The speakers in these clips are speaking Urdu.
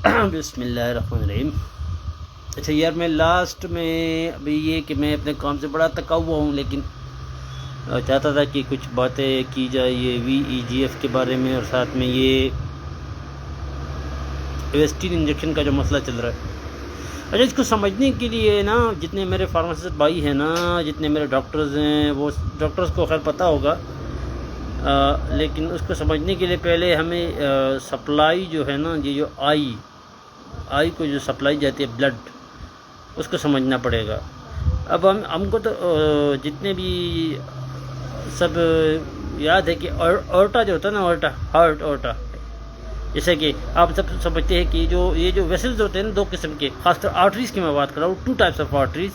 بسم اللہ الرحمن الرحیم۔ اچھا یار، میں لاسٹ میں ابھی یہ کہ میں اپنے کام سے بڑا تھکا ہوا ہوں، لیکن چاہتا تھا کہ کچھ باتیں کی جائے یہ VEGF کے بارے میں، اور ساتھ میں یہ ایویسٹین انجیکشن کا جو مسئلہ چل رہا ہے۔ اچھا، اس کو سمجھنے کے لیے نا، جتنے میرے فارماسسٹ بھائی ہیں نا، جتنے میرے ڈاکٹرز ہیں، وہ ڈاکٹرز کو خیر پتہ ہوگا، لیکن اس کو سمجھنے کے لیے پہلے ہمیں سپلائی جو ہے نا، یہ جو آئی کو جو سپلائی جاتی ہے بلڈ، اس کو سمجھنا پڑے گا۔ اب ہم کو تو جتنے بھی سب یاد ہے کہ اورٹا جو ہوتا ہے نا، اورٹا، جیسے کہ آپ سب سمجھتے ہیں کہ یہ جو ویسلز ہوتے ہیں نا، دو قسم کے، خاص طور آرٹریز کی میں بات کر رہا ہوں، 2 ٹائپس آف آرٹریز،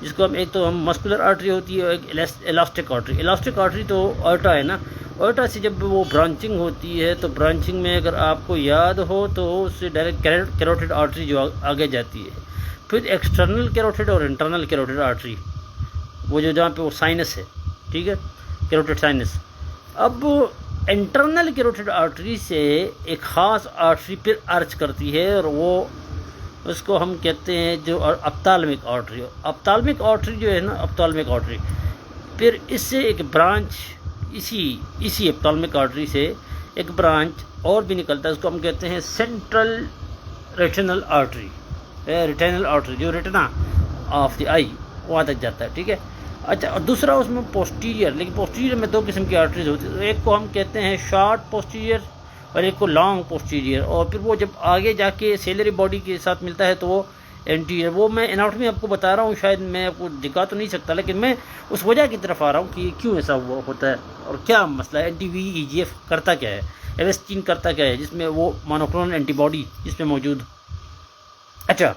جس کو ایک تو ہم مسکولر آرٹری ہوتی ہے اور ایک الاسٹک آرٹری۔ الاسٹک آرٹری تو اورٹا ہے نا، اورٹا سے جب وہ برانچنگ ہوتی ہے تو برانچنگ میں اگر آپ کو یاد ہو تو اس سے ڈائریکٹ کیروٹیڈ آرٹری جو آگے جاتی ہے، پھر ایکسٹرنل کیروٹیڈ اور انٹرنل کیروٹیڈ آرٹری، وہ جو جہاں پہ وہ سائنس ہے، ٹھیک ہے، کیروٹیڈ سائنس۔ اب انٹرنل کیروٹیڈ آرٹری سے ایک خاص آرٹری پھر ارچ کرتی ہے، اور وہ اس کو ہم کہتے ہیں جو اپتالمک آرٹری۔ اپتالمک آرٹری جو ہے نا، اپتالمک آرٹری، پھر اس سے ایک برانچ، اسی اپتالمک آرٹری سے ایک برانچ اور بھی نکلتا ہے، اس کو ہم کہتے ہیں سینٹرل ریٹینل آرٹری، ریٹینل آرٹری جو ریٹنا آف دی آئی وہاں تک جاتا ہے، ٹھیک ہے۔ اچھا، اور دوسرا اس میں پوسٹیریئر، لیکن پوسٹیریئر میں 2 قسم کی آرٹریز ہوتی ہیں، ایک کو ہم کہتے ہیں شارٹ پوسٹیریئر اور ایک کو لانگ پوسٹیریئر، اور پھر وہ جب آگے جا کے سیلری باڈی کے ساتھ ملتا ہے تو وہ انٹیریئر۔ وہ میں اناٹمی آپ کو بتا رہا ہوں، شاید میں آپ کو دکھا تو نہیں سکتا، لیکن میں اس وجہ کی طرف آ رہا ہوں کہ کیوں ایسا ہوا ہوتا ہے اور کیا مسئلہ ہے۔ VEGF کرتا کیا ہے، ایویسٹین کرتا کیا ہے، جس میں وہ مونوکلونل اینٹی باڈی جس میں موجود۔ اچھا،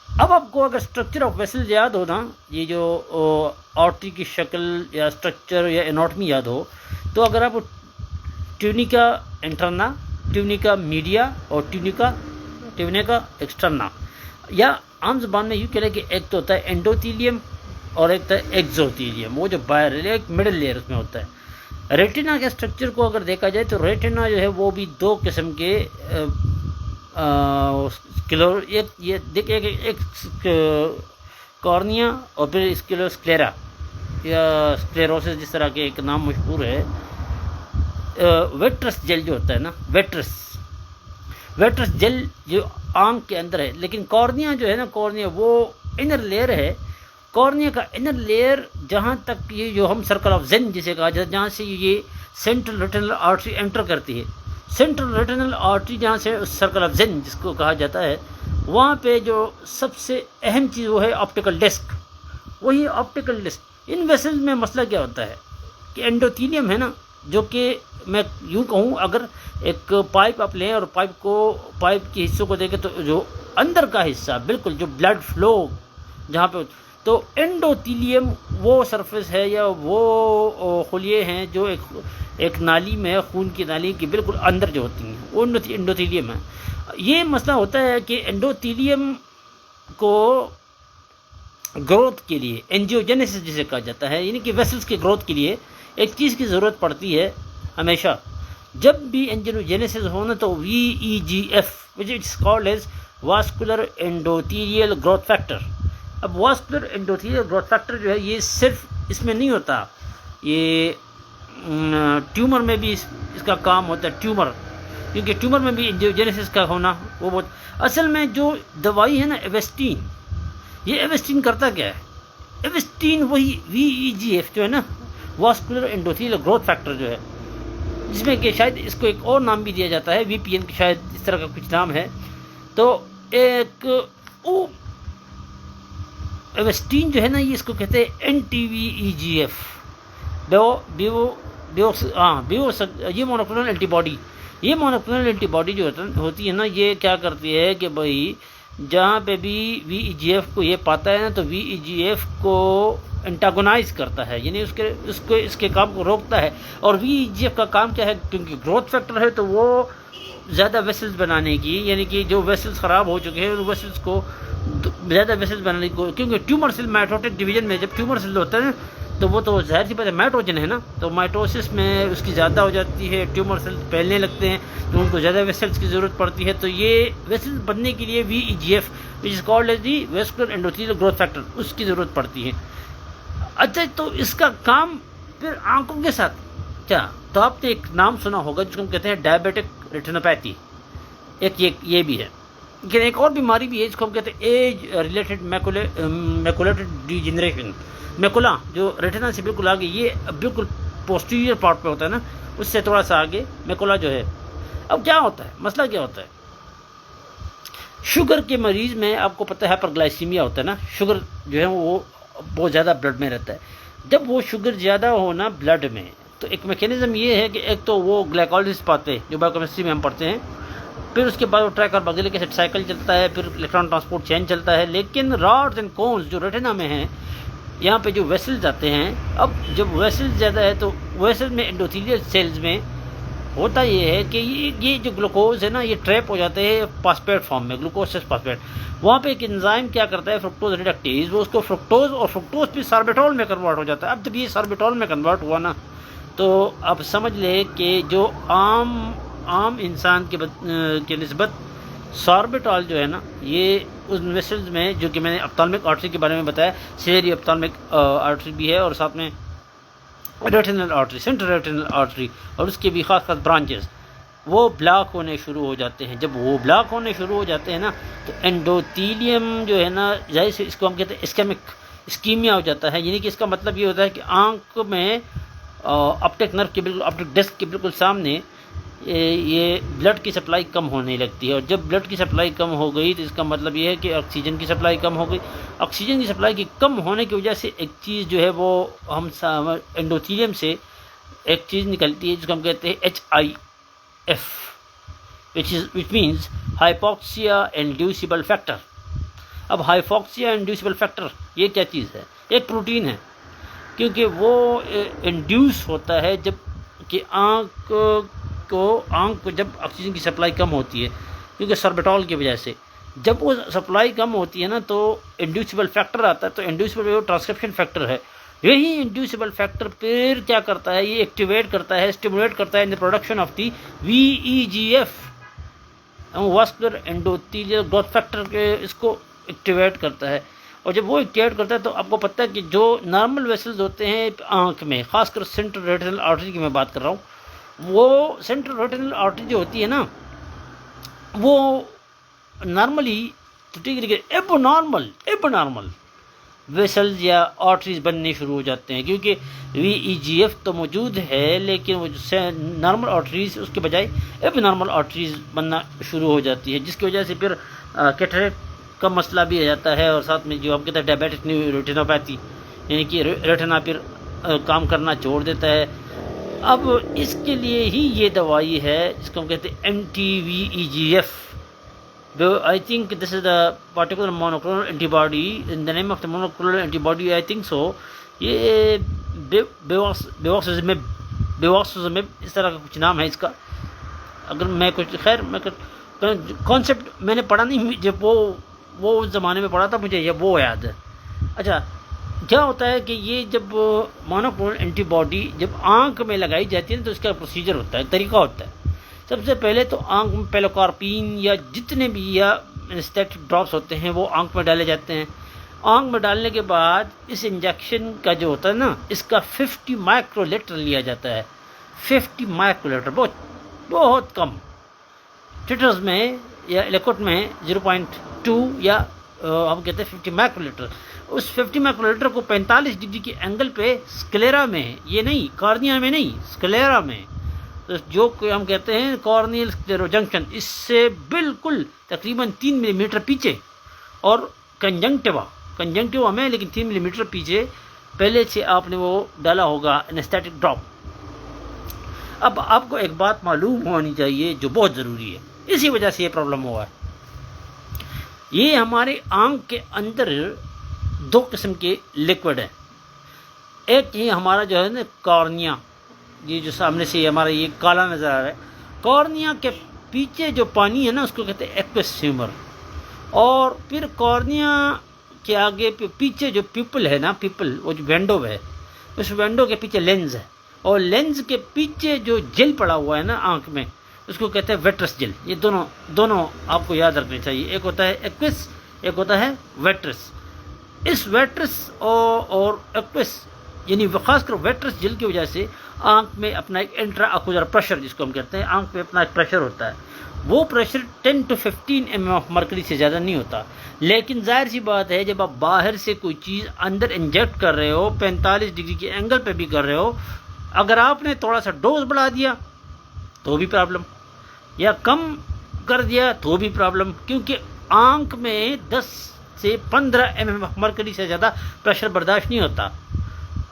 اب آپ کو اگر اسٹرکچر آف ویسل یاد ہو نا، یہ جو آرٹری کی شکل یا اسٹرکچر یا اناٹمی یاد ہو، تو اگر آپ ٹیونیکا انٹرنا، ٹیونیکا میڈیا اور ٹیونیکا ایکسٹرنا، یا عام زبان میں یوں کہہ لیں کہ ایک تو ہوتا ہے انڈوتیلیم اور ایک ہوتا ہے ایکزوتیلیم، وہ جو باہر ایک مڈل لیئر اس میں ہوتا ہے۔ ریٹنا کے اسٹرکچر کو اگر دیکھا جائے تو ریٹنا جو ہے وہ بھی 2 قسم کے ایک کارنیا اور پھر اسکلیرا یا اسکلیروسس، جس طرح کے ایک نام مشہور ہے، ویٹرس جیل جو ہوتا ہے نا، ویٹرس جیل جو آنکھ کے اندر ہے، لیکن کارنیا جو ہے نا، کارنیا وہ انر لیئر ہے۔ کارنیا کا انر لیئر جہاں تک یہ جو ہم سرکل آف زین جسے کہا جاتا ہے، جہاں سے یہ سینٹرل ریٹینل آرٹری انٹر کرتی ہے، سینٹرل ریٹینل آرٹری جہاں سے سرکل آف زین جس کو کہا جاتا ہے، وہاں پہ جو سب سے اہم چیز وہ ہے آپٹیکل ڈسک، وہی آپٹیکل ڈسک۔ ان ویسلز میں مسئلہ کیا ہوتا ہے کہ انڈوتیلیم ہے نا، جو کہ میں یوں کہوں، اگر ایک پائپ آپ لیں اور پائپ کے حصوں کو دیکھیں تو جو اندر کا حصہ بالکل جو بلڈ فلو جہاں پہ، تو انڈوتیلیم وہ سرفیس ہے یا وہ خلیے ہیں جو ایک نالی میں، خون کی نالی کی بالکل اندر جو ہوتی ہیں، وہ انڈوتیلیم ہے۔ یہ مسئلہ ہوتا ہے کہ انڈوتیلیم کو گروتھ کے لیے، اینجیوجینیسس جسے کہا جاتا ہے، یعنی کہ ویسلز کے گروتھ کے لیے ایک چیز کی ضرورت پڑتی ہے ہمیشہ۔ جب بھی اینجیوجینیسس ہونا تو VEGF which is called as vascular endothelial growth factor۔ اب واسکولر انڈوتھیلیل گروتھ فیکٹر جو ہے یہ صرف اس میں نہیں ہوتا، یہ ٹیومر میں بھی اس کا کام ہوتا ہے، ٹیومر، کیونکہ ٹیومر میں بھی اینجیوجینیسس کا ہونا وہ بہت اصل میں جو دوائی ہے نا ایویسٹین، یہ ایویسٹین کرتا کیا ہے؟ ایویسٹین وہی VEGF جو ہے نا، واسکولر انڈوتھیلیل گروتھ فیکٹر جو ہے، جس میں کہ شاید اس کو ایک اور نام بھی دیا جاتا ہے، VPN کی شاید اس طرح کا کچھ نام ہے، تو ایک ایویسٹین جو ہے نا، یہ اس کو کہتے ہیں NTVEGF، یہ مونوکلونل اینٹی باڈی۔ یہ مونوکلونل اینٹی باڈی جو ہوتی ہے نا، یہ کیا کرتی ہے کہ بھائی جہاں پہ بھی VEGF کو یہ پاتا ہے نا، تو VEGF کو انٹاگونائز کرتا ہے، یعنی اس کے کام کو روکتا ہے۔ اور VEGF کا کام کیا ہے؟ کیونکہ گروتھ فیکٹر ہے تو وہ زیادہ ویسلز بنانے کی، یعنی کہ جو ویسلز خراب ہو چکے ہیں ان ویسلز کو زیادہ ویسلز بنانے کو، کیونکہ ٹیومر سیل مائٹوٹک ڈویژن میں جب ٹیومر سیل ہوتا ہے تو وہ تو ظاہر سی بات ہے مائٹوجن ہے نا، تو مائٹوسس میں اس کی زیادہ ہو جاتی ہے، ٹیومر سیل پھیلنے لگتے ہیں تو ان کو زیادہ ویسلس کی ضرورت پڑتی ہے. تو یہ ویسلس بننے کے لیے VEGF which is called as the vascular endothelial growth factor, اس کی ضرورت پڑتی ہے. اچھا تو اس کا کام پھر آنکھوں کے ساتھ کیا؟ تو آپ نے ایک نام سنا ہوگا جس کو ہم کہتے ہیں ڈائبیٹک ریٹینوپیتھی، ایک یہ بھی ہے. لیکن ایک اور بیماری بھی ہے جس کو ہم کہتے ہیں ایج ریلیٹڈ میکولیٹڈ ڈیجنریشن. میکولا جو ریٹنا سے بالکل آگے، یہ بالکل پوسٹیریئر پارٹ پہ ہوتا ہے نا، اس سے تھوڑا سا آگے میکولا جو ہے. اب کیا ہوتا ہے، مسئلہ کیا ہوتا ہے؟ شوگر کے مریض میں آپ کو پتہ ہے ہائپر گلائسیمیا ہوتا ہے نا، شوگر جو ہے وہ بہت زیادہ بلڈ میں رہتا ہے. جب وہ شوگر زیادہ ہونا بلڈ میں، تو ایک میکینزم یہ ہے کہ ایک تو وہ گلائکولس پاتے جو بایو کیمسٹری میں ہم پڑھتے ہیں، پھر اس کے بعد وہ ٹرائکاربوکسیلک ایسڈ سائیکل چلتا ہے، پھر الیکٹران ٹرانسپورٹ چین چلتا ہے. لیکن راڈز اینڈ کونز جو ریٹنا میں ہیں، یہاں پہ جو ویسلز آتے ہیں، اب جب ویسلز زیادہ ہے تو ویسل میں انڈوتھیلیل سیلز میں ہوتا یہ ہے کہ یہ جو گلوکوز ہے نا، یہ ٹریپ ہو جاتے ہیں فاسفیٹ فارم میں، گلوکوز 6 فاسفیٹ. وہاں پہ ایک انزائم کیا کرتا ہے، فرکٹوز ریڈکٹیز، وہ اس کو فرکٹوز اور فرکٹوز پھر ساربیٹول میں کنورٹ ہو جاتا ہے. اب جب یہ ساربیٹول میں کنورٹ ہوا نا، تو اب سمجھ لے کہ جو عام انسان کے نسبت ساربیٹول جو ہے نا، یہ ان ویسلز میں، جو کہ میں نے اپتالمک آرٹری کے بارے میں بتایا، سیری اپتالمک آرٹری بھی ہے، اور ساتھ میں ریٹینل آرٹری، سینٹرل ریٹینل آرٹری، اور اس کے بھی خاص برانچز، وہ بلاک ہونے شروع ہو جاتے ہیں. جب وہ بلاک ہونے شروع ہو جاتے ہیں نا، تو انڈوتھیلیم جو ہے نا، ظاہر سے اس کو ہم کہتے ہیں اسکیمیا ہو جاتا ہے. یعنی کہ اس کا مطلب یہ ہوتا ہے کہ آنکھ میں آپٹک نرو کے بالکل، آپٹک ڈسک کے بالکل سامنے یہ بلڈ کی سپلائی کم ہونے لگتی ہے. اور جب بلڈ کی سپلائی کم ہو گئی تو اس کا مطلب یہ ہے کہ آکسیجن کی سپلائی کم ہو گئی. آکسیجن کی سپلائی کی کم ہونے کی وجہ سے ایک چیز جو ہے وہ ہم انڈوتھیلیم سے ایک چیز نکلتی ہے جس کو ہم کہتے ہیں HIF which means hypoxia inducible factor. اب hypoxia inducible factor یہ کیا چیز ہے؟ ایک پروٹین ہے، کیونکہ وہ انڈیوس ہوتا ہے جب کہ آنکھ کو جب آکسیجن کی سپلائی کم ہوتی ہے، کیونکہ ساربیٹول کی وجہ سے جب وہ سپلائی کم ہوتی ہے نا، تو انڈیوسیبل فیکٹر آتا ہے. تو انڈیوسیبل ٹرانسکرپشن فیکٹر ہے، یہی انڈیوسیبل فیکٹر پھر کیا کرتا ہے، یہ ایکٹیویٹ کرتا ہے، اسٹیمولیٹ کرتا ہے in the production of the VEGF، vascular endothelial growth factor کے، اس کو ایکٹیویٹ کرتا ہے. اور جب وہ ایکٹیویٹ کرتا ہے تو آپ کو پتہ ہے کہ جو نارمل ویسلز ہوتے ہیں آنکھ میں، خاص کر سینٹرل ریٹینل آرٹری کی میں بات کر رہا ہوں، وہ سینٹرل ریٹینل آرٹری جو ہوتی ہے نا، وہ نارملی ایب نارمل ویسلز یا آرٹریز بننے شروع ہو جاتے ہیں، کیونکہ VEGF تو موجود ہے، لیکن وہ جو نارمل آرٹریز اس کے بجائے ایب نارمل آرٹریز بننا شروع ہو جاتی ہے، جس کی وجہ سے پھر کیٹریکٹ کا مسئلہ بھی آ جاتا ہے. اور ساتھ میں جو ہم کہتے ہیں ڈائبیٹک ریٹینوپیتھی، یعنی کہ ریٹنا پھر کام کرنا چھوڑ دیتا ہے. اب اس کے لیے ہی یہ دوائی ہے جس کو ہم کہتے ہیں anti-VEGF. I think this is the particular monoclonal antibody. In the name of the monoclonal antibody, I think so. یہ بیواکسزمب اس طرح کا کچھ نام ہے اس کا. اگر میں کچھ خیر میں کانسیپٹ میں نے پڑھا نہیں، جب وہ اس زمانے میں پڑھا تھا، مجھے یہ وہ یاد ہے. اچھا کیا ہوتا ہے کہ یہ جب مونوکلونل اینٹی باڈی جب آنکھ میں لگائی جاتی ہے تو اس کا پروسیجر ہوتا ہے، طریقہ ہوتا ہے. سب سے پہلے تو آنکھ میں پیلوکارپین یا جتنے بھی یا انسٹیٹک ڈراپس ہوتے ہیں وہ آنکھ میں ڈالے جاتے ہیں. آنکھ میں ڈالنے کے بعد اس انجیکشن کا جو ہوتا ہے نا، اس کا 50 مائکرو لیٹر لیا جاتا ہے. 50 مائکرو لیٹر بہت کم. ٹیٹرز میں یا الیکوٹ میں 0.2 یا ہم کہتے ہیں 50 مائکرو لیٹر. اس 50 مائکرو لیٹر کو 45 ڈگری کے اینگل پہ اسکلیرا میں، یہ نہیں کارنیا میں نہیں، اسکلیرا میں، جو کہ ہم کہتے ہیں کارنیل اسکلیرو جنکشن، اس سے بالکل تقریباً 3 ملی میٹر پیچھے، اور کنجنکٹیوا میں لیکن 3 ملی میٹر پیچھے پہلے سے آپ نے وہ ڈالا ہوگا انسٹیٹک ڈراپ. اب آپ کو ایک بات معلوم ہونی چاہیے جو بہت ضروری ہے، اسی وجہ سے یہ پرابلم ہوا ہے. یہ ہمارے آنکھ کے اندر 2 قسم کے لیکوڈ ہیں. ایک یہ ہمارا جو ہے نا کارنیا، یہ جو سامنے سے ہمارا یہ کالا نظر آ رہا ہے، کارنیا کے پیچھے جو پانی ہے نا اس کو کہتے ہیں ایکوس ہیومر. اور پھر کارنیا کے آگے پیچھے جو پیپل ہے نا، پیپل وہ جو ونڈو ہے، اس ونڈو کے پیچھے لینز ہے، اور لینز کے پیچھے جو جیل پڑا ہوا ہے نا آنکھ میں، اس کو کہتے ہیں ویٹرس جیل. یہ دونوں آپ کو یاد رکھنے چاہیے. ایک ہوتا ہے ایکوس، ایک ہوتا ہے ویٹرس. اس ویٹرس اور ایکوس یعنی خاص کر ویٹرس جیل کی وجہ سے آنکھ میں اپنا ایک انٹرا آکوزر پریشر جس کو ہم کہتے ہیں، آنکھ میں اپنا ایک پریشر ہوتا ہے. وہ pressure 10 to 15 mm of mercury سے زیادہ نہیں ہوتا. لیکن ظاہر سی بات ہے جب آپ باہر سے کوئی چیز اندر انجیکٹ کر رہے ہو 45 ڈگری کے اینگل پہ بھی کر رہے ہو، اگر آپ نے تھوڑا سا ڈوز بڑھا دیا تو بھی پرابلم، یا کم کر دیا تو بھی پرابلم، کیونکہ آنکھ میں 10 سے 15 mm آف مرکری سے زیادہ پریشر برداشت نہیں ہوتا.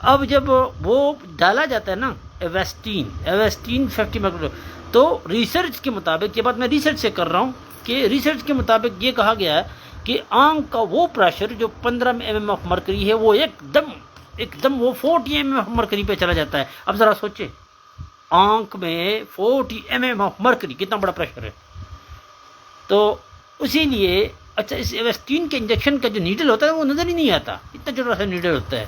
اب جب وہ ڈالا جاتا ہے نا ایویسٹین 50 مائکرو، تو ریسرچ کے مطابق، یہ بات میں ریسرچ سے کر رہا ہوں، کہ ریسرچ کے مطابق یہ کہا گیا ہے کہ آنکھ کا وہ پریشر جو 15 mm آف مرکری ہے وہ ایک دم وہ 40 mm آف مرکری پہ چلا جاتا ہے. اب ذرا سوچیں، آنکھ میں 40 mm آف مرکری کتنا بڑا پریشر ہے. تو اسی لیے اچھا اس ایویسٹین کے انجیکشن کا جو نیڈل ہوتا ہے وہ نظر ہی نہیں آتا، اتنا چھوٹا سا نیڈل ہوتا ہے.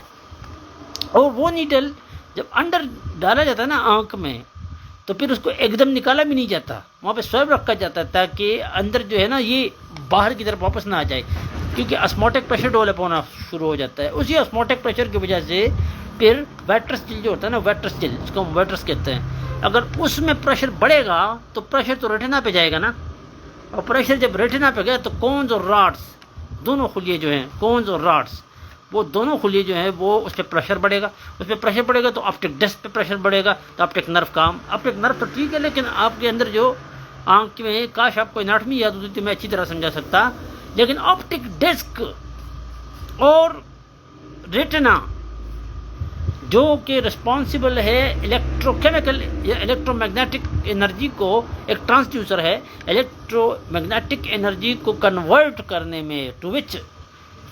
اور وہ نیڈل جب انڈر ڈالا جاتا ہے نا آنکھ میں، تو پھر اس کو ایک دم نکالا بھی نہیں جاتا، وہاں پہ سویب رکھا جاتا ہے تاکہ اندر جو ہے نا یہ باہر کی طرف واپس نہ آ جائے، کیونکہ اسموٹک پریشر ڈیولپ ہونا شروع ہو جاتا ہے. اسی اسموٹک پریشر کی وجہ سے پھر ویٹرس جیل جو ہوتا ہے نا، ویٹرس جیل جس کو ہم ویٹرس کہتے ہیں، اگر اس میں پریشر بڑھے گا تو پریشر تو ریٹنا پہ جائے گا نا، اور پریشر جب ریٹنا پہ گیا تو کونز اور راڈس دونوں خلیے جو ہیں، کونز اور راڈس وہ دونوں خلیے جو ہیں وہ اس پہ پریشر بڑھے گا. اس پہ پریشر بڑھے گا تو آپٹک ڈسک پہ پریشر بڑھے گا، تو آپٹک نرو آپٹک نرو تو ٹھیک ہے، لیکن آپ کے اندر جو آنکھ میں، کاش آپ کو اناٹمی یاد ہوتی تو میں اچھی طرح سمجھا سکتا، لیکن آپٹک ڈسک اور ریٹنا جو کہ رسپانسبل ہے الیکٹرو کیمیکل یا الیکٹرو میگنیٹک انرجی کو، ایک ٹرانسڈیوسر ہے الیکٹرو میگنیٹک انرجی کو کنورٹ کرنے میں، ٹو وچ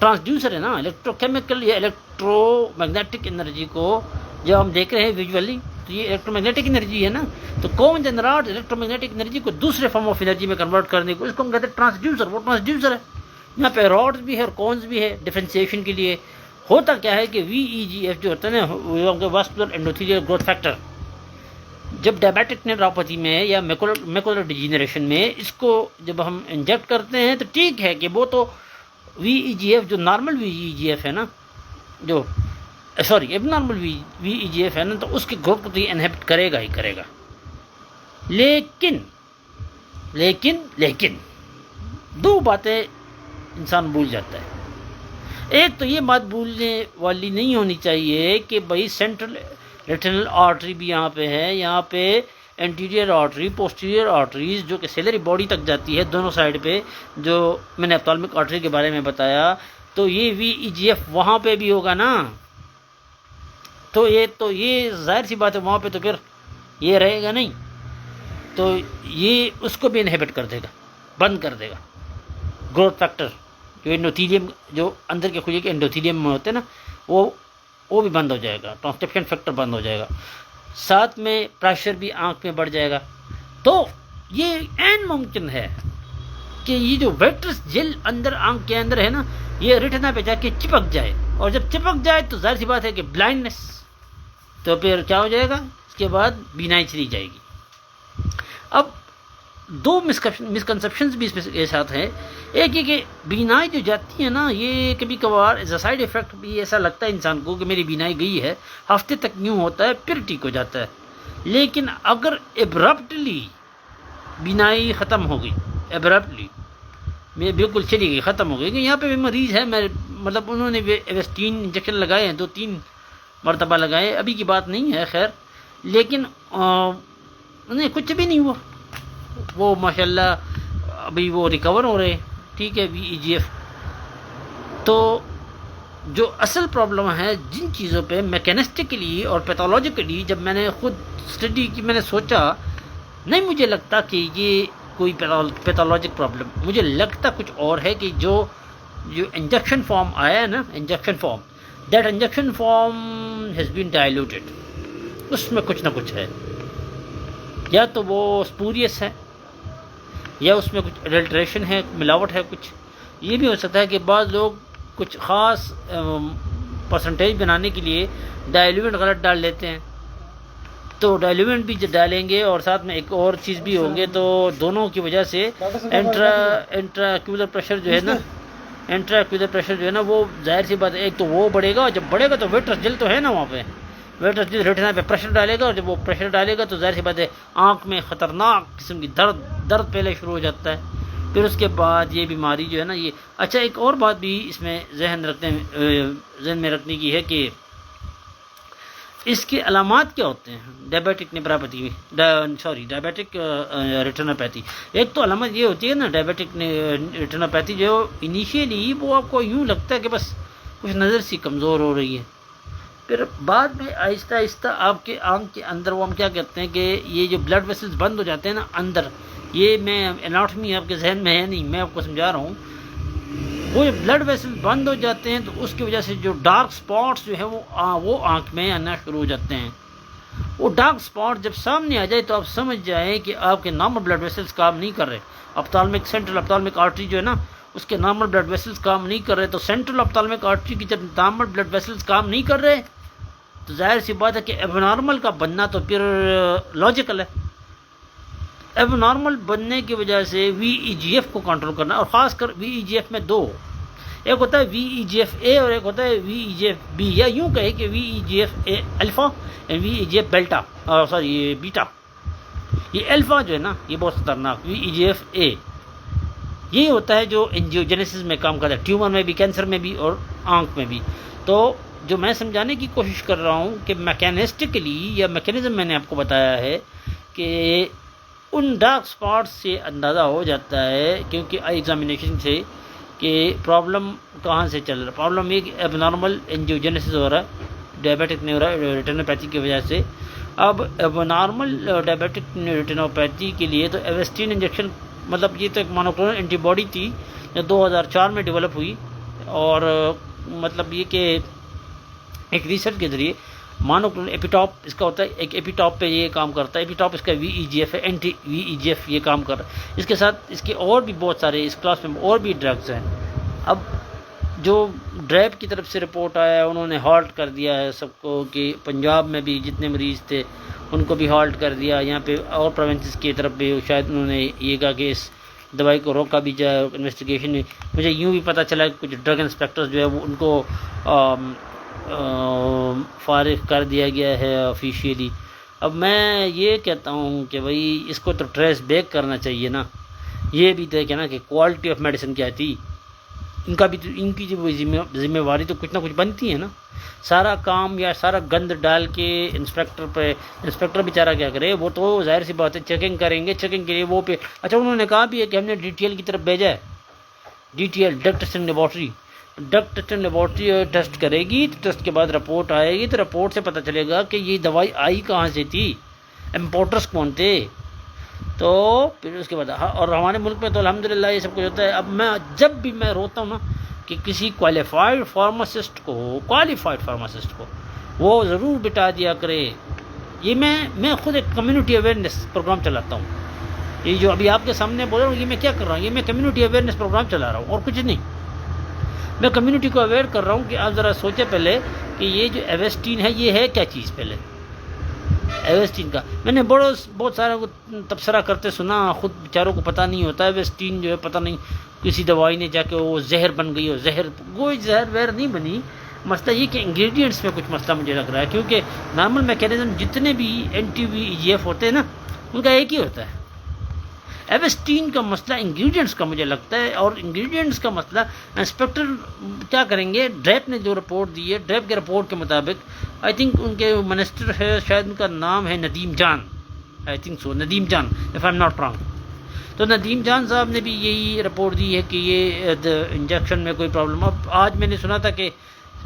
ٹرانسڈیوسر ہے نا، الیکٹرو کیمیکل یا الیکٹرو میگنیٹک انرجی کو جب ہم دیکھ رہے ہیں ویژولی تو یہ الیکٹرو میگنیٹک انرجی ہے نا، تو کون and rod electro magnetic energy کو دوسرے فارم آف انرجی میں کنورٹ کرنے کو، اس کو ہم کہتے ہیں ٹرانسڈیوسر. وہ ٹرانسڈیوسر ہے، یہاں پہ راڈز بھی ہے اور کونز بھی ہے ڈیفرینسیشن کے لیے. ہوتا کیا ہے کہ VEGF جو ہوتا ہے نا، واسکولر انڈوتھیلیل گروتھ فیکٹر، جب ڈائبیٹک نیوروپیتھی میں یا میکولر ڈیجنریشن میں اس کو جب ہم انجیکٹ کرتے ہیں تو ٹھیک ہے کہ وہ تو VEGF جو نارمل VEGF ہے نا، جو اب نارمل VEGF ہے نا، تو اس کی گروتھ کو تو یہ انہبٹ کرے گا ہی کرے گا. لیکن دو باتیں انسان بھول جاتا ہے. ایک تو یہ بات بھولنے والی نہیں ہونی چاہیے کہ بھائی سینٹرل ریٹنل آرٹری بھی یہاں پہ ہے، یہاں پہ انٹیریئر آرٹری، پوسٹیریئر آرٹریز جو کہ سیلری باڈی تک جاتی ہے دونوں سائڈ پہ، جو میں نے اپتالمک آرٹری کے بارے میں بتایا، تو یہ VEGF وہاں پہ بھی ہوگا نا، تو یہ ظاہر سی بات ہے وہاں پہ تو پھر یہ رہے گا نہیں، تو یہ اس کو بھی انہیبٹ کر دے گا، بند کر دے گا. گروتھ فیکٹر جو انڈوتھیلیم، جو اندر کے خلیے کے انڈوتھیلیم میں ہوتے ہیں نا، وہ بھی بند ہو جائے گا، ٹرانسکرپشن فیکٹر بند ہو جائے گا، ساتھ میں پریشر بھی آنکھ میں بڑھ جائے گا. تو یہ عین ممکن ہے کہ یہ جو ویٹرس جیل اندر آنکھ کے اندر ہے نا، یہ ریٹنا پہ جا کے چپک جائے، اور جب چپک جائے تو ظاہر سی بات ہے کہ بلائنڈنس، تو پھر کیا ہو جائے گا، اس کے بعد بینائی چلی جائے گی. اب دو مسکنسپشنز بھی اس کے ساتھ ہیں. ایک یہ کہ بینائی جو جاتی ہے نا، یہ کبھی کبھار ایز اے سائڈ افیکٹ بھی ایسا لگتا ہے انسان کو کہ میری بینائی گئی ہے، ہفتے تک یوں ہوتا ہے پھر ٹھیک ہو جاتا ہے. لیکن اگر ایبرپٹلی بینائی ختم ہو گئی، ایبرپٹلی میں بالکل چلی گئی، ختم ہو گئی، کہ یہاں پہ بھی مریض ہے، مطلب انہوں نے ایویسٹین انجیکشن لگائے ہیں، 2-3 مرتبہ لگائے، ابھی کی بات نہیں ہے خیر، لیکن انہیں کچھ بھی نہیں ہوا، وہ ماشاءاللہ ابھی وہ ریکور ہو رہے، ٹھیک ہے. VEGF تو جو اصل پرابلم ہے جن چیزوں پہ میکینسٹکلی اور پیتھولوجیکلی جب میں نے خود اسٹڈی کی، میں نے سوچا نہیں مجھے لگتا کہ یہ کوئی پیتھولوجک پرابلم، مجھے لگتا کچھ اور ہے، کہ جو انجیکشن فارم آیا ہے نا، injection form, that injection form has been diluted, اس میں کچھ نہ کچھ ہے، یا تو وہ اسپوریس ہے، یا اس میں کچھ ایڈلٹریشن ہے، ملاوٹ ہے کچھ. یہ بھی ہو سکتا ہے کہ بعض لوگ کچھ خاص پرسنٹیج بنانے کے لیے ڈائلیوینٹ غلط ڈال لیتے ہیں، تو ڈائلیوینٹ بھی ڈالیں گے اور ساتھ میں ایک اور چیز بھی ہوں گے، تو دونوں کی وجہ سے انٹرا ایکویولر پریشر جو ہے نا، انٹرا ایکویولر پریشر جو ہے نا، وہ ظاہر سی بات ہے ایک تو وہ بڑھے گا، اور جب بڑھے گا تو ویٹرس جل تو ہے نا وہاں پہ، ویٹرس جل ریٹنا پہ پریشر ڈالے گا، اور جب وہ پریشر ڈالے گا تو ظاہر سی بات ہے آنکھ میں خطرناک قسم کی درد پہلے شروع ہو جاتا ہے، پھر اس کے بعد یہ بیماری جو ہے نا یہ اچھا ایک اور بات بھی اس میں ذہن میں رکھنے کی ہے کہ اس کے علامات کیا ہوتے ہیں ڈائبیٹک نیپراپیتھی میں، ڈائبیٹک ریٹینوپیتھی۔ ایک تو علامت یہ ہوتی ہے نا ڈائبیٹک ریٹینوپیتھی، جو انیشیلی وہ آپ کو یوں لگتا ہے کہ بس کچھ نظر سی کمزور ہو رہی ہے، پھر بعد میں آہستہ آہستہ آپ کے آنکھ کے اندر وہ ہم کیا کہتے ہیں کہ یہ جو بلڈ ویسلز بند ہو جاتے ہیں نا اندر، یہ میں اناٹمی آپ کے ذہن میں ہے نہیں، میں آپ کو سمجھا رہا ہوں، وہ جو بلڈ ویسل بند ہو جاتے ہیں تو اس کی وجہ سے جو ڈارک سپاٹس جو ہے وہ آنکھ میں آنا شروع ہو جاتے ہیں۔ وہ ڈارک سپاٹ جب سامنے آ جائے تو آپ سمجھ جائیں کہ آپ کے نارمل بلڈ ویسلز کام نہیں کر رہے، اپتالمک سینٹرل اپتالمک آرٹری جو ہے نا اس کے نارمل بلڈ ویسلز کام نہیں کر رہے، تو سینٹرل اپتالمک آرٹری کی جب نارمل بلڈ ویسلز کام نہیں کر رہے تو ظاہر سی بات ہے کہ ایب نارمل کا بننا تو پھر لاجیکل ہے، ایب نارمل بننے کی وجہ سے وی ای جی ایف کو کنٹرول کرنا، اور خاص کر وی ای جی ایف میں دو، ایک ہوتا ہے وی ای جی ایف اے اور ایک ہوتا ہے وی ای جی ایف بی، یا یوں کہے کہ V E G F A alpha and V E G F beta, یہ بیٹا، یہ الفا جو ہے نا یہ بہت خطرناک، وی ای جی ایف اے یہی ہوتا ہے جو انجیوجینیسس میں کام کرتا ہے، ٹیومر میں بھی، کینسر میں بھی اور آنکھ میں بھی۔ تو جو میں سمجھانے کی کوشش کر رہا ہوں کہ میکینسٹکلی یا میکینزم میں نے آپ کو بتایا ہے کہ ان ڈارک سپاٹس سے اندازہ ہو جاتا ہے کیونکہ آئی ایگزامینیشن سے کہ پرابلم کہاں سے چل رہا ہے، پرابلم یہ کہ ایب نارمل انجیوجینیسس ہو رہا ہے ڈائبیٹک ریٹینوپیتھی کی وجہ سے۔ اب ایب نارمل ڈائبیٹک ریٹینوپیتھی کے لیے تو ایویسٹین انجیکشن، مطلب یہ تو ایک مونوکلونل اینٹی باڈی تھی جو 2004 میں ڈیولپ ہوئی، اور مطلب یہ کہ ایک ریسرچ کے ذریعے مونوکلونل ایپیٹاپ اس کا ہوتا ہے، ایک ایپیٹاپ پہ یہ کام کرتا ہے، ایپیٹاپ اس کا وی ای جی ایف ہے، اینٹی وی ای جی ایف یہ کام کر رہا ہے۔ اس کے ساتھ اس کے اور بھی بہت سارے اس کلاس میں اور بھی ڈرگز ہیں۔ اب جو ڈریپ کی طرف سے رپورٹ آیا ہے انہوں نے ہالٹ کر دیا ہے سب کو، کہ پنجاب میں بھی جتنے مریض تھے ان کو بھی ہالٹ کر دیا، یہاں پہ اور پروونسز کی طرف بھی شاید انہوں نے یہ کہا کہ اس دوائی کو روکا بھی جائے۔ انویسٹیگیشن میں مجھے یوں بھی پتہ چلا کہ کچھ ڈرگ انسپیکٹرز جو ہے وہ ان کو فارغ کر دیا گیا ہے آفیشیلی۔ اب میں یہ کہتا ہوں کہ بھائی اس کو تو ٹریس بیک کرنا چاہیے نا، یہ بھی دیکھیں نا کہ کوالٹی آف میڈیسن کیا تھی، ان کا بھی تو ان کی جو ذمہ واری تو کچھ نہ کچھ بنتی ہے نا، سارا کام یا سارا گند ڈال کے انسپیکٹر پہ، انسپیکٹر بیچارہ کیا کرے، وہ تو ظاہر سی بات ہے چیکنگ کریں گے، چیکنگ کے لیے وہ پہ اچھا انہوں نے کہا بھی ہے کہ ہم نے ڈی ٹی ایل کی طرف بھیجا ہے، D T L drug testing laboratory, drug testing laboratory test کرے گی، ٹیسٹ کے بعد رپورٹ آئے گی، تو رپورٹ سے پتہ چلے گا کہ یہ دوائی آئی کہاں سے تھی، امپورٹرس کون تھے، تو پھر اس کے بعد اور ہمارے ملک میں تو الحمدللہ یہ سب کچھ ہوتا ہے۔ اب میں جب بھی میں روتا ہوں نا کہ کسی کوالیفائڈ فارماسسٹ کو وہ ضرور بٹا دیا کرے، یہ میں خود ایک کمیونٹی اویئرنیس پروگرام چلاتا ہوں، یہ جو ابھی آپ کے سامنے بول رہا ہوں یہ میں کیا کر رہا ہوں، یہ میں کمیونٹی اویئرنیس پروگرام چلا رہا ہوں اور کچھ نہیں، میں کمیونٹی کو اویئر کر رہا ہوں کہ آپ ذرا سوچیں پہلے کہ یہ جو ایویسٹین ہے یہ ہے کیا چیز۔ پہلے ایویسٹین کا میں نے بہت سارے کو تبصرہ کرتے سنا، خود بیچاروں کو پتہ نہیں ہوتا ایویسٹین جو ہے پتہ نہیں کسی دوائی نے جا کے وہ زہر بن گئی، اور کوئی زہر وہر نہیں بنی، مسئلہ یہ کہ انگریڈینٹس میں کچھ مسئلہ مجھے لگ رہا ہے، کیونکہ نارمل میکینزم جتنے بھی اینٹی وی ای جی ایف ہوتے ہیں نا ان کا ایک ہی ہوتا ہے، ایویسٹین کا مسئلہ انگریڈینٹس کا مجھے لگتا ہے، اور انگریڈینٹس کا مسئلہ انسپیکٹر کیا کریں گے، ڈریپ نے جو رپورٹ دی ہے، ڈریپ کے رپورٹ کے مطابق آئی تھنک ان کے منسٹر ہے، شاید ان کا نام ہے Nadeem Jan, I think so Nadeem Jan if I am not wrong, تو ندیم جان صاحب نے بھی یہی رپورٹ دی ہے کہ یہ انجیکشن میں کوئی پرابلم۔ اب آج میں نے سنا تھا کہ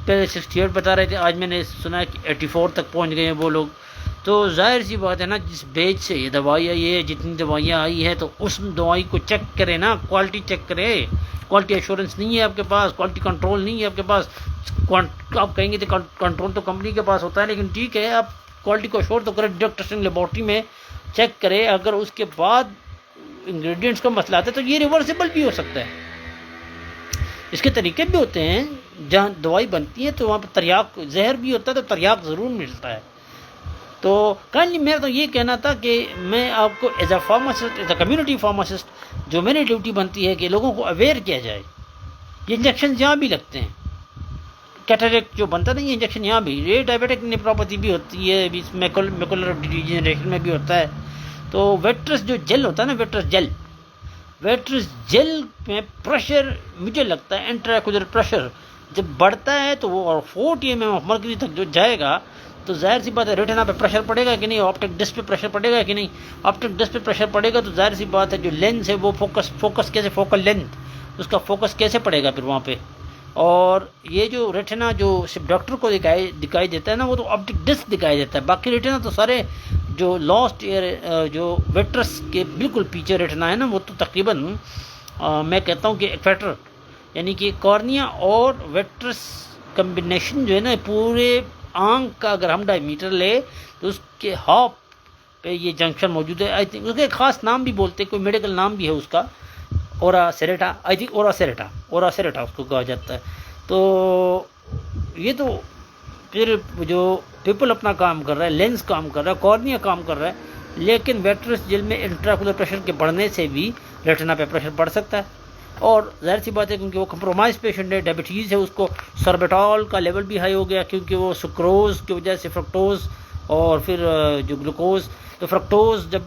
پہلے 68 بتا رہے تھے، آج میں نے سنا کہ 84 تک پہنچ گئے ہیں وہ لوگ، تو ظاہر سی بات ہے نا جس بیچ سے یہ دوائی آئی ہے، جتنی دوائیاں آئی ہیں تو اس دوائی کو چیک کرے نا، کوالٹی چیک کرے، کوالٹی ایشورنس نہیں ہے آپ کے پاس، کوالٹی کنٹرول نہیں ہے آپ کے پاس، آپ کہیں گے تو کنٹرول تو کمپنی کے پاس ہوتا ہے، لیکن ٹھیک ہے آپ کوالٹی کو ایشور تو کرے، ڈرگ ٹیسٹنگ لیبارٹری میں چیک کرے، اگر اس کے بعد انگریڈینٹس کا مسئلہ آتا ہے تو یہ ریورسیبل بھی ہو سکتا ہے، اس کے طریقے بھی ہوتے ہیں، جہاں دوائی بنتی ہے تو وہاں پہ تریاق زہر بھی ہوتا ہے تو تریاق ضرور ملتا ہے. تو کائنڈلی میرا تو یہ کہنا تھا کہ میں آپ کو as a pharmacist, as a community pharmacist, جو میری ڈیوٹی بنتی ہے کہ لوگوں کو اویئر کیا جائے. یہ انجیکشن یہاں بھی لگتے ہیں، کیٹریکٹ جو بنتا ہے نا، یہ انجیکشن یہاں بھی، یہ ڈائبیٹک نیفروپیتھی بھی ہوتی ہے، میکولر ڈیجنریشن میں بھی ہوتا ہے. تو ویٹرس جو جیل ہوتا ہے نا، ویٹرس جیل میں پریشر مجھے لگتا ہے انٹراکولر پریشر جب بڑھتا ہے تو وہ 40 mm آف مرکری تک جو جائے گا تو ظاہر سی بات ہے ریٹنا پہ پریشر پڑے گا کہ نہیں، آپٹک ڈسک پہ پریشر پڑے گا کہ نہیں. آپٹک ڈسک پہ پریشر پڑے گا تو ظاہر سی بات ہے جو لینس ہے وہ فوکس کیسے، فوکل لینتھ اس کا فوکس کیسے پڑے گا پھر وہاں پہ. اور یہ جو ریٹنا جو صرف ڈاکٹر کو دکھائی دیتا ہے نا، وہ تو آپٹک ڈسک دکھائی دیتا ہے، باقی ریٹنا تو سارے جو لاسٹ ایئر جو ویٹرس کے بالکل پیچھے ریٹنا ہے نا، وہ تو تقریباً میں کہتا ہوں کہ ایکویٹر یعنی کہ کارنیا اور ویٹرس کمبینیشن جو ہے نا، پورے آنکھ کا اگر ہم ڈائیمیٹر لے تو اس کے ہاف پہ یہ جنکشن موجود ہے. آئی تھنک اس کا ایک خاص نام بھی بولتے ہیں، کوئی میڈیکل نام بھی ہے اس کا، اورا سیریٹا، آئی تھنک اورا سیریٹا اس کو کہا جاتا ہے. تو یہ تو پھر جو پیپل اپنا کام کر رہا ہے، لینس کام کر رہا ہے، کارنیا کام کر رہا ہے، لیکن ویٹرس جیل میں انٹراکولر پریشر کے بڑھنے سے بھی ریٹنا پہ پریشر بڑھ سکتا ہے. اور ظاہر سی بات ہے کیونکہ وہ کمپرومائز پیشنٹ ہے، ڈائبٹیز ہے، اس کو سربیٹال کا لیول بھی ہائی ہو گیا کیونکہ وہ سکروز کی وجہ سے فرکٹوز اور پھر جو گلوکوز، تو فرکٹوز جب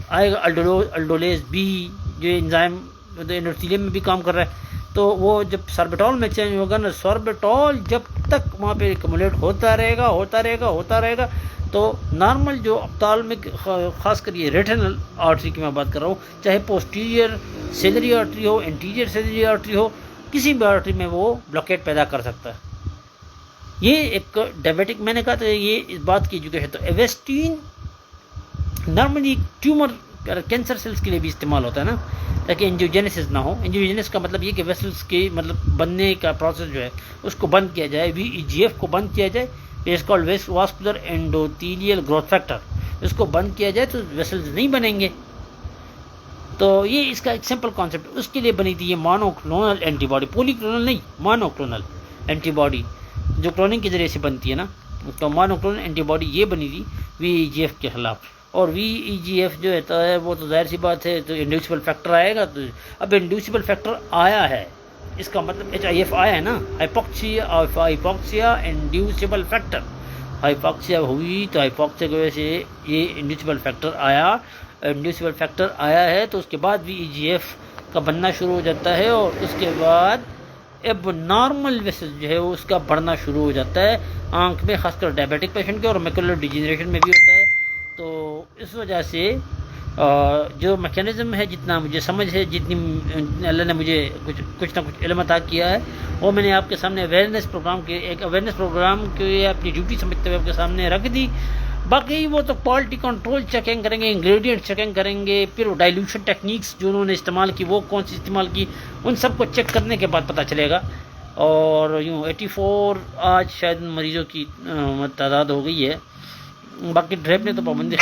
آئے گا الڈولیز بی جو انزائم انڈوتھیلیم میں بھی کام کر رہا ہے، تو وہ جب سربیٹال میں چینج ہوگا نا، سربیٹال جب تک وہاں پہ ایکومولیٹ ہوتا رہے گا تو نارمل جو اپتالمک، خاص کر یہ ریٹنل آرٹری کی میں بات کر رہا ہوں، چاہے پوسٹیریئر سیلری آرٹری ہو، انٹیریئر سیلری آرٹری ہو، کسی بھی آرٹری میں وہ بلاکیٹ پیدا کر سکتا ہے. یہ ایک ڈائبیٹک، میں نے کہا تھا یہ اس بات کی ایجوکیشن. تو ایویسٹین نارملی ٹیومر کینسر سیلز کے لیے بھی استعمال ہوتا ہے نا، تاکہ انجیوجینسس نہ ہو. انجیوجینس کا مطلب یہ کہ ویسلز کے مطلب بننے کا پروسیس جو ہے اس کو بند کیا جائے، VEGF کو بند کیا جائے، اس کالڈ واسکولر اینڈوتھیلیل گروتھ فیکٹر، اس کو بند کیا جائے تو ویسلز نہیں بنیں گے. تو یہ اس کا ایک سمپل کانسیپٹ، اس کے لیے بنی تھی یہ مونوکلونل اینٹی باڈی، پولی کلونل نہیں، مونوکلونل اینٹی باڈی جو کلوننگ کے ذریعے سے بنتی ہے نا. تو مونوکلونل اینٹی باڈی یہ بنی تھی VEGF کے خلاف. اور VEGF جو ہوتا ہے وہ تو ظاہر سی بات ہے تو انڈیوسیبل فیکٹر آئے گا. تو اب انڈیوسیبل فیکٹر آیا ہے، اس کا مطلب HIF آیا ہے نا، ہائپوکسیا انڈیوسیبل فیکٹر. ہائپوکسیا ہوئی تو ہائپوکسیا کی وجہ سے یہ انڈیوسیبل فیکٹر آیا ہے، تو اس کے بعد VEGF کا بننا شروع ہو جاتا ہے، اور اس کے بعد اب نارمل ویسل جو ہے اس کا بڑھنا شروع ہو جاتا ہے آنکھ میں، خاص کر ڈائبیٹک پیشنٹ کے، اور میکولر ڈیجنریشن میں بھی ہوتا ہے. تو اس وجہ سے جو میکینزم ہے، جتنا مجھے سمجھ ہے، جتنی اللہ نے مجھے کچھ نہ کچھ علم عطا کیا ہے، وہ میں نے آپ کے سامنے ایک اویئرنیس پروگرام کے اپنی ڈیوٹی سمجھتے ہوئے آپ کے سامنے رکھ دی. باقی وہ تو کوالٹی کنٹرول چیکنگ کریں گے، انگریڈینٹ چیکنگ کریں گے، پھر وہ ڈائلوشن ٹیکنیکس جو انہوں نے استعمال کی وہ کون سی استعمال کی، ان سب کو چیک کرنے کے بعد پتہ چلے گا. اور یوں 84 آج شاید مریضوں کی تعداد ہو گئی ہے. باقی ڈریپ نے تو پابندی